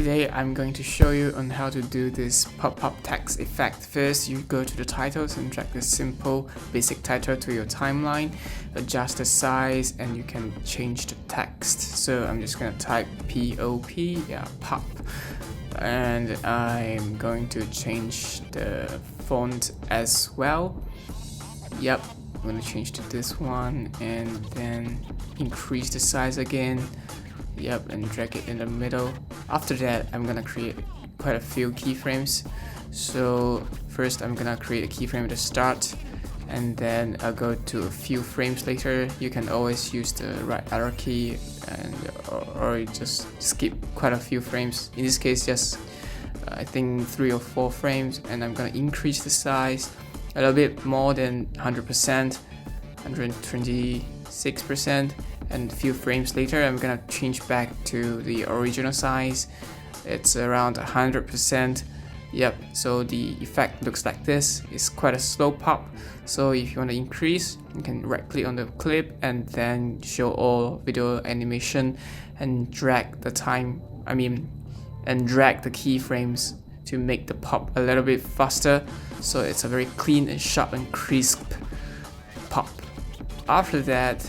Today I'm going to show you on how to do this pop-up text effect. First, you go to the titles and drag the simple basic title to your timeline, adjust the size, and you can change the text. So I'm just going to type POP, pop, and I'm going to change the font as well. Yep, I'm going to change to this one and then increase the size again. Yep, and drag it in the middle. After that, I'm gonna create quite a few keyframes. So first I'm gonna create a keyframe at the start, and then I'll go to a few frames later. You can always use the right arrow key or just skip quite a few frames. In this case, just I think 3 or 4 frames, and I'm gonna increase the size a little bit more than 100%, 126%. And a few frames later, I'm gonna change back to the original size. It's around 100%. Yep, so the effect looks like this. It's quite a slow pop. So if you want to increase, you can right click on the clip and then show all video animation and drag the keyframes to make the pop a little bit faster. So it's a very clean and sharp and crisp pop. After that,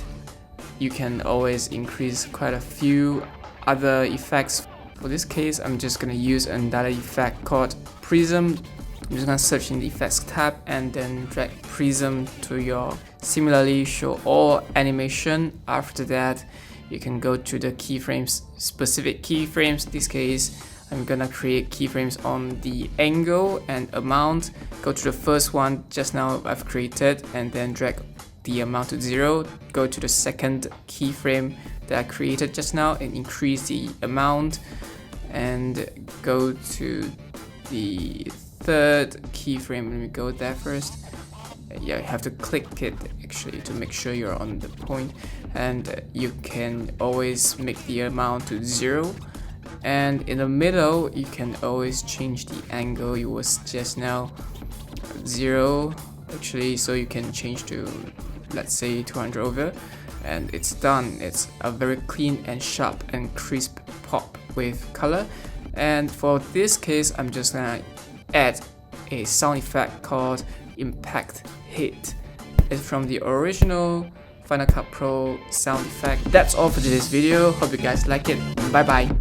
you can always increase quite a few other effects. For this case, I'm just gonna use another effect called prism. I'm just gonna search in the effects tab and then drag prism to your similarly show all animation. After that, you can go to the keyframes, specific keyframes. In this case, I'm gonna create keyframes on the angle and amount. Go to the first one just now I've created and then drag the amount to 0, go to the second keyframe that I created just now and increase the amount, and go to the third keyframe. Let me go there first. You have to click it actually to make sure you're on the point, and you can always make the amount to 0, and in the middle you can always change the angle. It was just now 0 actually, so you can change to, let's say, 200 over, and it's done. It's a very clean and sharp and crisp pop with color. And for this case, I'm just gonna add a sound effect called impact hit. It's from the original Final Cut Pro sound effect. That's all for today's video. Hope you guys like it. Bye bye.